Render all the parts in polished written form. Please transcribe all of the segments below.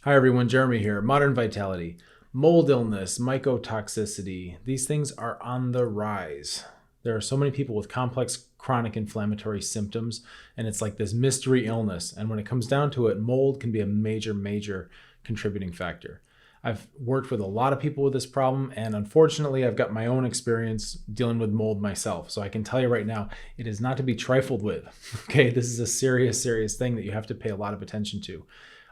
Hi everyone, Jeremy here. Modern Vitality, mold illness, mycotoxicity, these things are on the rise. There are so many people with complex chronic inflammatory symptoms, and it's like this mystery illness. And when it comes down to it, mold can be a major contributing factor. I've worked with a lot of people with this problem, and unfortunately, I've got my own experience dealing with mold myself. So I can tell you right now, it is not to be trifled with. Okay, this is a serious thing that you have to pay a lot of attention to.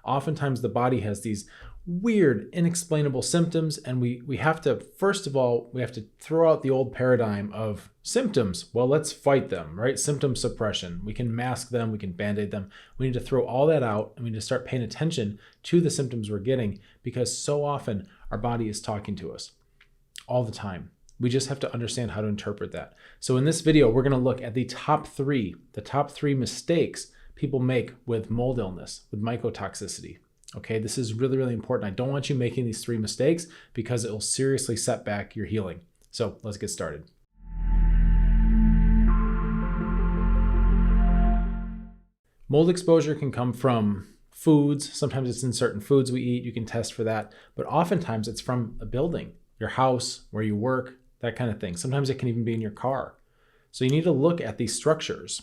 Oftentimes the body has these weird, inexplainable symptoms, and we have to, first of all, we have to throw out the old paradigm of symptoms. Well, let's fight them, right? Symptom suppression. We can mask them, we can band-aid them. We need to throw all that out, and we need to start paying attention to the symptoms we're getting, because so often our body is talking to us all the time. We just have to understand how to interpret that. So in this video, we're going to look at the top three mistakes people make with mold illness, with mycotoxicity. Okay, this is really important. I don't want you making these three mistakes because it will seriously set back your healing. So let's get started. Mold exposure can come from foods. Sometimes it's in certain foods we eat. You can test for that. But oftentimes it's from a building, your house, where you work, that kind of thing. Sometimes it can even be in your car. So you need to look at these structures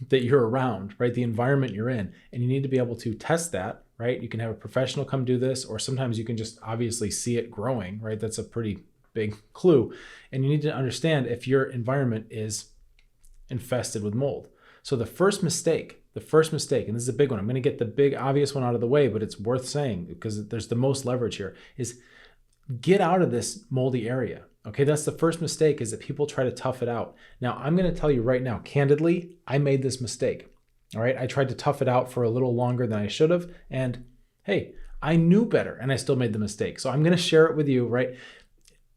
that you're around, right? The environment you're in, and you need to be able to test that, right? You can have a professional come do this, or sometimes you can just obviously see it growing, right? That's a pretty big clue. And you need to understand if your environment is infested with mold. So the first mistake, and this is a big one, I'm going to get the big obvious one out of the way, but it's worth saying because there's the most leverage here, is get out of this moldy area. Okay, that's the first mistake, is that people try to tough it out. Now, I'm going to tell you right now, candidly, I made this mistake. All right, I tried to tough it out for a little longer than I should have. And hey, I knew better and I still made the mistake. So I'm going to share it with you, right?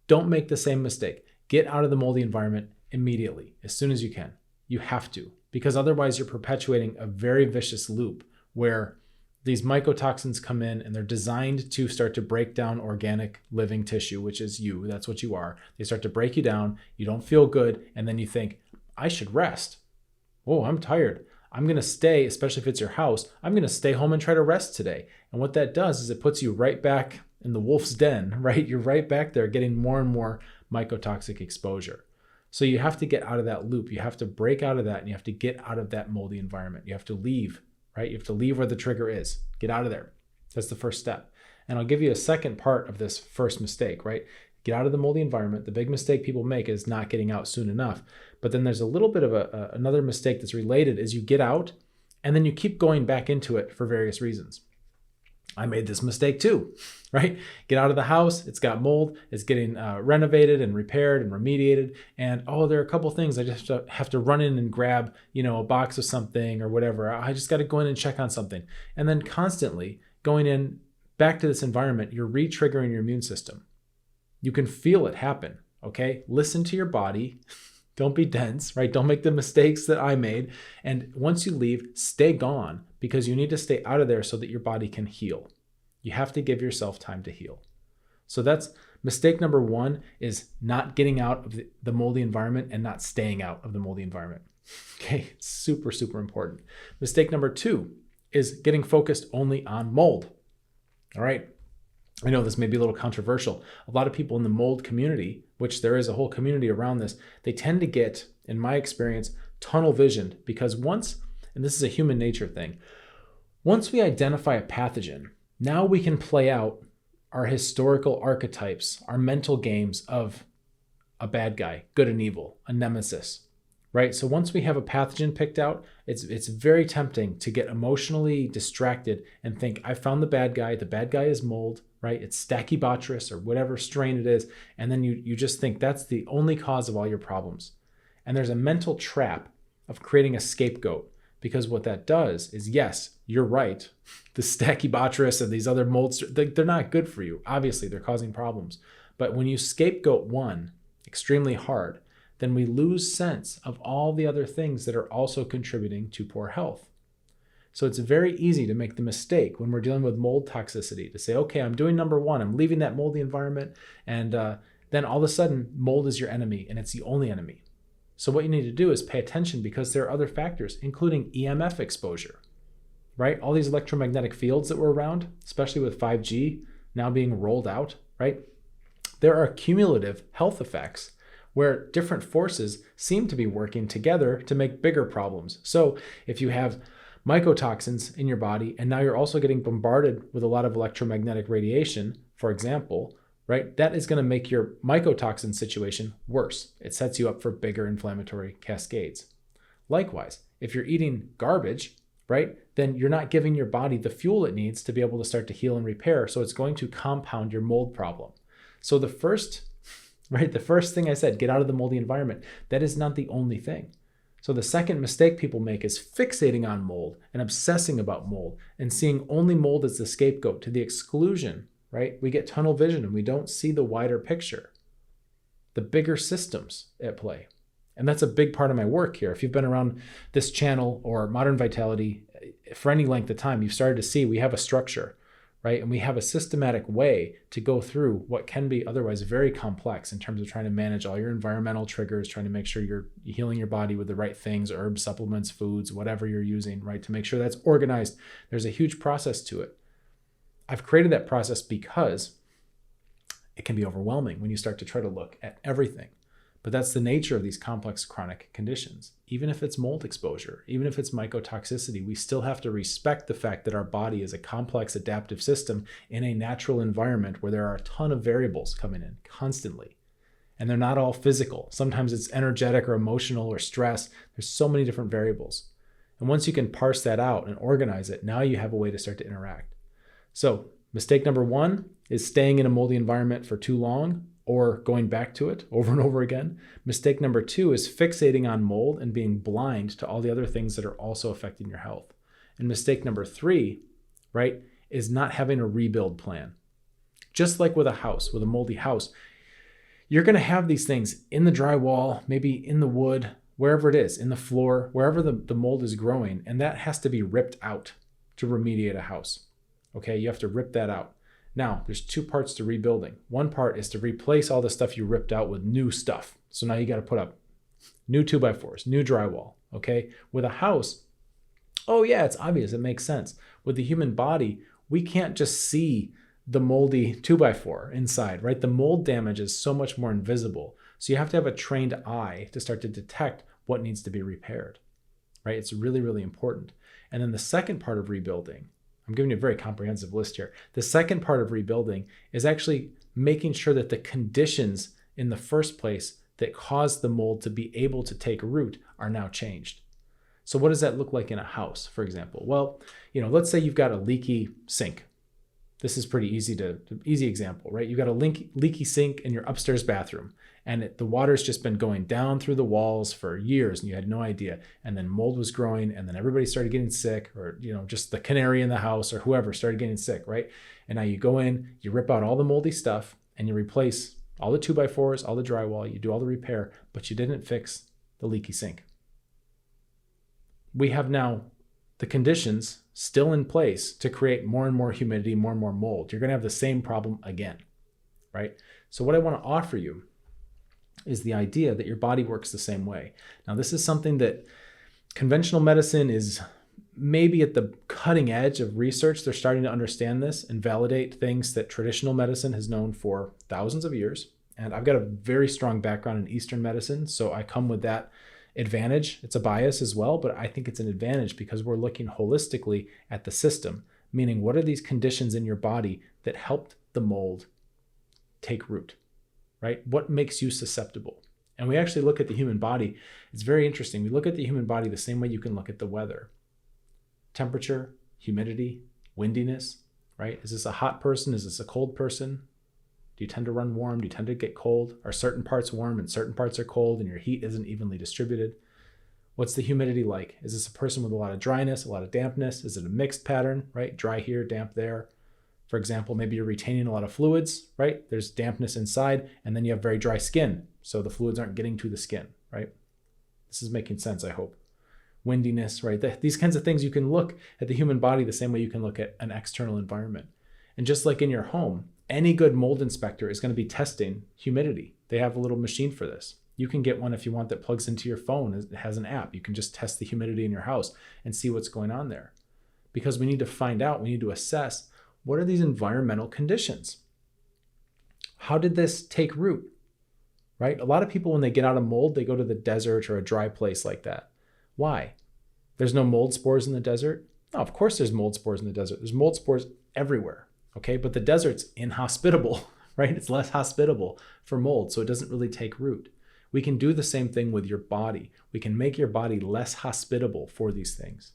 Don't make the same mistake. Get out of the moldy environment immediately, as soon as you can. You have to, because otherwise you're perpetuating a very vicious loop where these mycotoxins come in and they're designed to start to break down organic living tissue, which is you. That's what you are. They start to break you down. You don't feel good. And then you think, I should rest. Oh, I'm tired. I'm going to stay, especially if it's your house, I'm going to stay home and try to rest today. And what that does is it puts you right back in the wolf's den, right? You're right back there getting more and more mycotoxic exposure. So you have to get out of that loop. You have to break out of that, and you have to get out of that moldy environment. You have to leave. Right? You have to leave where the trigger is. Get out of there. That's the first step. And I'll give you a second part of this first mistake, right? Get out of the moldy environment. The big mistake people make is not getting out soon enough. But then there's a little bit of another mistake that's related, is you get out and then you keep going back into it for various reasons. I made this mistake too, right? Get out of the house, it's got mold, it's getting renovated and repaired and remediated. And there are a couple things I just have to run in and grab, a box of something or whatever. I just got to go in and check on something. And then constantly going in back to this environment, you're re-triggering your immune system. You can feel it happen, okay? Listen to your body. Don't be dense, right? Don't make the mistakes that I made. And once you leave, stay gone, because you need to stay out of there so that your body can heal. You have to give yourself time to heal. So that's mistake number one, is not getting out of the moldy environment and not staying out of the moldy environment. Okay, it's super important. Mistake number two is getting focused only on mold. All right. I know this may be a little controversial. A lot of people in the mold community, which there is a whole community around this, they tend to get, in my experience, tunnel visioned, because once, and this is a human nature thing, once we identify a pathogen, now we can play out our historical archetypes, our mental games of a bad guy, good and evil, a nemesis, right? So once we have a pathogen picked out, it's very tempting to get emotionally distracted and think, I found the bad guy is mold, right? It's Stachybotrys or whatever strain it is. And then you just think that's the only cause of all your problems. And there's a mental trap of creating a scapegoat, because what that does is, yes, you're right. The Stachybotrys and these other molds, they're not good for you. Obviously, they're causing problems. But when you scapegoat one extremely hard, then we lose sense of all the other things that are also contributing to poor health. So it's very easy to make the mistake when we're dealing with mold toxicity to say, okay, I'm doing number one, I'm leaving that moldy environment, and then all of a sudden mold is your enemy, and it's the only enemy. So what you need to do is pay attention, because there are other factors, including EMF exposure. right? All these electromagnetic fields that we're around, especially with 5G now being rolled out, right? There are cumulative health effects where different forces seem to be working together to make bigger problems. So if you have mycotoxins in your body, and now you're also getting bombarded with a lot of electromagnetic radiation, for example, right? That is going to make your mycotoxin situation worse. It sets you up for bigger inflammatory cascades. Likewise, if you're eating garbage, right, then you're not giving your body the fuel it needs to be able to start to heal and repair. So it's going to compound your mold problem. So the first thing I said, get out of the moldy environment. That is not the only thing. So the second mistake people make is fixating on mold and obsessing about mold and seeing only mold as the scapegoat to the exclusion, right? We get tunnel vision and we don't see the wider picture, the bigger systems at play. And that's a big part of my work here. If you've been around this channel or Modern Vitality for any length of time, you've started to see we have a structure, right? And we have a systematic way to go through what can be otherwise very complex in terms of trying to manage all your environmental triggers, trying to make sure you're healing your body with the right things, herbs, supplements, foods, whatever you're using, right? To make sure that's organized. There's a huge process to it. I've created that process because it can be overwhelming when you start to try to look at everything. But that's the nature of these complex chronic conditions. Even if it's mold exposure, even if it's mycotoxicity, we still have to respect the fact that our body is a complex adaptive system in a natural environment where there are a ton of variables coming in constantly. And they're not all physical. Sometimes it's energetic or emotional or stress. There's so many different variables. And once you can parse that out and organize it, now you have a way to start to interact. So mistake number one is staying in a moldy environment for too long or going back to it over and over again. Mistake number two is fixating on mold and being blind to all the other things that are also affecting your health. And mistake number three, right, is not having a rebuild plan. Just like with a house, with a moldy house, you're going to have these things in the drywall, maybe in the wood, wherever it is, in the floor, wherever the mold is growing, and that has to be ripped out to remediate a house. Okay, you have to rip that out. Now, there's two parts to rebuilding. One part is to replace all the stuff you ripped out with new stuff. So now you got to put up new 2x4s, new drywall, okay? With a house, oh yeah, it's obvious, it makes sense. With the human body, we can't just see the moldy 2x4 inside, right? The mold damage is so much more invisible. So you have to have a trained eye to start to detect what needs to be repaired, right? It's really, really important. And then the second part of rebuilding, I'm giving you a very comprehensive list here. The second part of rebuilding is actually making sure that the conditions in the first place that caused the mold to be able to take root are now changed. So what does that look like in a house, for example? Well, let's say you've got a leaky sink. This is pretty easy example, right? You've got a leaky sink in your upstairs bathroom, and the water's just been going down through the walls for years, and you had no idea. And then mold was growing, and then everybody started getting sick, or just the canary in the house or whoever started getting sick, right? And now you go in, you rip out all the moldy stuff, and you replace all the 2x4s, all the drywall, you do all the repair, but you didn't fix the leaky sink. We have now the conditions still in place to create more and more humidity, more and more mold. You're going to have the same problem again, right? So what I want to offer you is the idea that your body works the same way. Now, this is something that conventional medicine is maybe at the cutting edge of research. They're starting to understand this and validate things that traditional medicine has known for thousands of years. And I've got a very strong background in Eastern medicine, so I come with that advantage. It's a bias as well, but I think it's an advantage because we're looking holistically at the system, meaning what are these conditions in your body that helped the mold take root, right? What makes you susceptible? And we actually look at the human body. It's very interesting. We look at the human body the same way you can look at the weather. Temperature, humidity, windiness, right? Is this a hot person? Is this a cold person? Do you tend to run warm? Do you tend to get cold? Are certain parts warm and certain parts are cold and your heat isn't evenly distributed? What's the humidity like? Is this a person with a lot of dryness, a lot of dampness? Is it a mixed pattern, right? Dry here, damp there. For example, maybe you're retaining a lot of fluids, right? There's dampness inside, and then you have very dry skin. So the fluids aren't getting to the skin, right? This is making sense, I hope. Windiness, right? These kinds of things, you can look at the human body the same way you can look at an external environment. And just like in your home, any good mold inspector is going to be testing humidity. They have a little machine for this. You can get one if you want that plugs into your phone. It has an app. You can just test the humidity in your house and see what's going on there. because we need to find out, we need to assess, what are these environmental conditions? How did this take root, right? A lot of people, when they get out of mold, they go to the desert or a dry place like that. Why? There's no mold spores in the desert? No, of course there's mold spores in the desert. There's mold spores everywhere, okay? But the desert's inhospitable, right? It's less hospitable for mold, so it doesn't really take root. We can do the same thing with your body. We can make your body less hospitable for these things.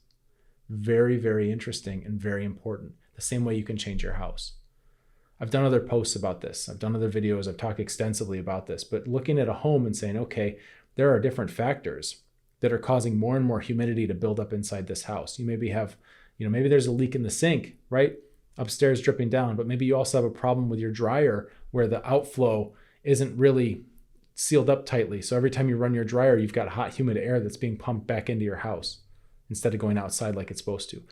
Very, very interesting and very important. The same way you can change your house. I've done other posts about this. I've done other videos. I've talked extensively about this, but looking at a home and saying, okay, there are different factors that are causing more and more humidity to build up inside this house. You maybe have, maybe there's a leak in the sink, right? Upstairs dripping down, but maybe you also have a problem with your dryer where the outflow isn't really sealed up tightly. So every time you run your dryer, you've got hot, humid air that's being pumped back into your house instead of going outside like it's supposed to.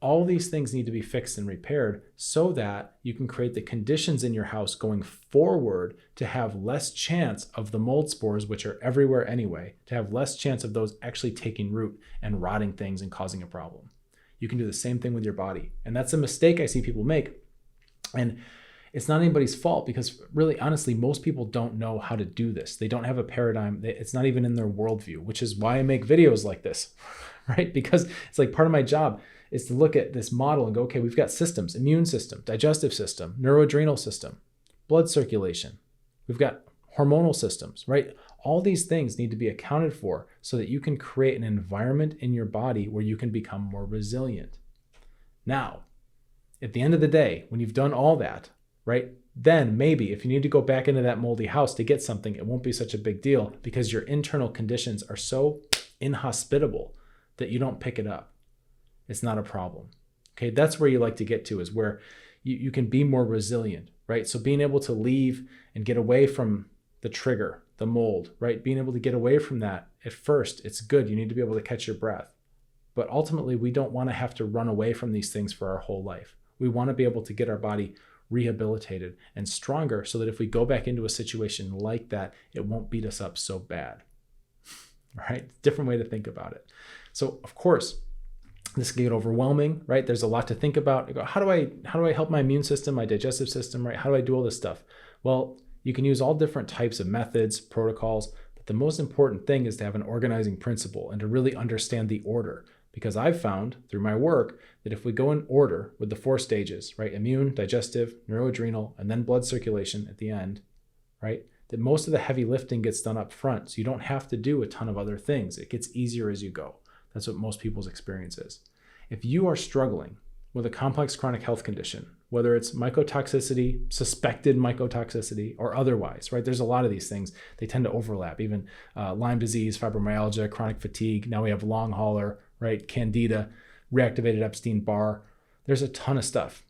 All these things need to be fixed and repaired so that you can create the conditions in your house going forward to have less chance of the mold spores, which are everywhere anyway, to have less chance of those actually taking root and rotting things and causing a problem. You can do the same thing with your body. And that's a mistake I see people make. And it's not anybody's fault because really, honestly, most people don't know how to do this. They don't have a paradigm. It's not even in their worldview, which is why I make videos like this, right? Because it's like part of my job is to look at this model and go, okay, we've got systems, immune system, digestive system, neuroadrenal system, blood circulation. We've got hormonal systems, right? All these things need to be accounted for so that you can create an environment in your body where you can become more resilient. Now, at the end of the day, when you've done all that, right, then maybe if you need to go back into that moldy house to get something, it won't be such a big deal because your internal conditions are so inhospitable that you don't pick it up. It's not a problem. Okay, that's where you like to get to, is where you can be more resilient, right? So being able to leave and get away from the trigger, the mold, right? Being able to get away from that at first, it's good. You need to be able to catch your breath. But ultimately, we don't want to have to run away from these things for our whole life. We want to be able to get our body rehabilitated and stronger so that if we go back into a situation like that, it won't beat us up so bad, right? Different way to think about it. So of course, this can get overwhelming, right? There's a lot to think about. You go, how do I help my immune system, my digestive system, right? How do I do all this stuff? Well, you can use all different types of methods, protocols, but the most important thing is to have an organizing principle and to really understand the order. Because I've found through my work that if we go in order with the 4 stages, right? Immune, digestive, neuroadrenal, and then blood circulation at the end, right? That most of the heavy lifting gets done up front. So you don't have to do a ton of other things. It gets easier as you go. That's what most people's experience is. If you are struggling with a complex chronic health condition, whether it's mycotoxicity, suspected mycotoxicity, or otherwise, right? There's a lot of these things. They tend to overlap, even Lyme disease, fibromyalgia, chronic fatigue. Now we have long hauler, right? Candida, reactivated Epstein-Barr. There's a ton of stuff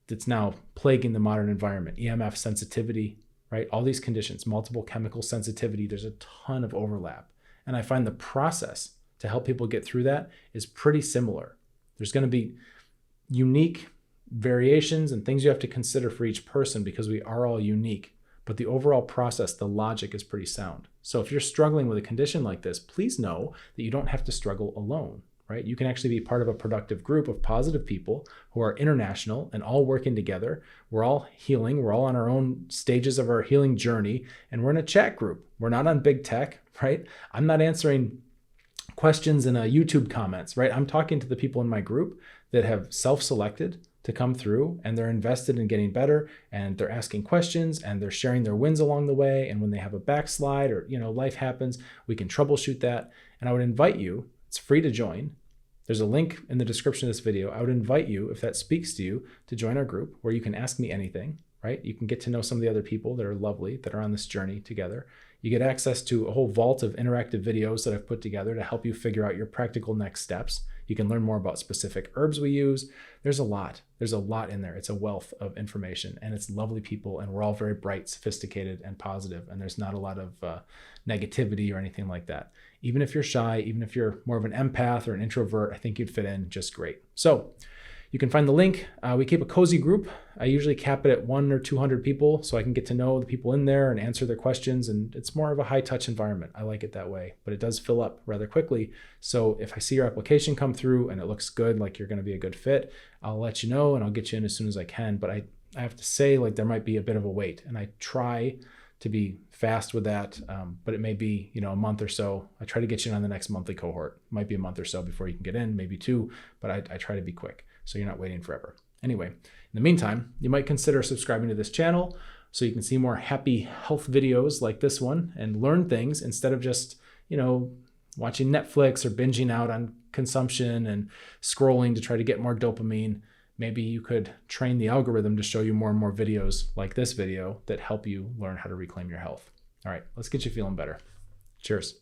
that's now plaguing the modern environment. EMF sensitivity, right? All these conditions, multiple chemical sensitivity. There's a ton of overlap. And I find the process to help people get through that is pretty similar. There's going to be unique variations and things you have to consider for each person because we are all unique, but the overall process, the logic is pretty sound. So if you're struggling with a condition like this, please know that you don't have to struggle alone, right? You can actually be part of a productive group of positive people who are international and all working together. We're all healing. We're all on our own stages of our healing journey, and we're in a chat group. We're not on big tech, right? I'm not answering questions in a YouTube comments, right? I'm talking to the people in my group that have self-selected to come through and they're invested in getting better and they're asking questions and they're sharing their wins along the way. And when they have a backslide or, life happens, we can troubleshoot that. And I would invite you, it's free to join. There's a link in the description of this video. I would invite you, if that speaks to you, to join our group where you can ask me anything, right? You can get to know some of the other people that are lovely, that are on this journey together. You get access to a whole vault of interactive videos that I've put together to help you figure out your practical next steps. You can learn more about specific herbs we use. There's a lot in there. It's a wealth of information and it's lovely people and we're all very bright, sophisticated, and positive. And there's not a lot of negativity or anything like that. Even if you're shy, even if you're more of an empath or an introvert, I think you'd fit in just great. So You can find the link. We keep a cozy group. I usually cap it at 100 or 200 people so I can get to know the people in there and answer their questions. And it's more of a high touch environment. I like it that way, but it does fill up rather quickly. So if I see your application come through and it looks good, like you're going to be a good fit, I'll let you know and I'll get you in as soon as I can. But I have to say, like, there might be a bit of a wait, and I try to be fast with that. But it may be, a month or so. I try to get you on the next monthly cohort. Might be a month or so before you can get in, maybe 2, but I try to be quick so you're not waiting forever. Anyway, in the meantime, you might consider subscribing to this channel so you can see more happy health videos like this one and learn things instead of just, watching Netflix or binging out on consumption and scrolling to try to get more dopamine. Maybe you could train the algorithm to show you more and more videos like this video that help you learn how to reclaim your health. All right, let's get you feeling better. Cheers.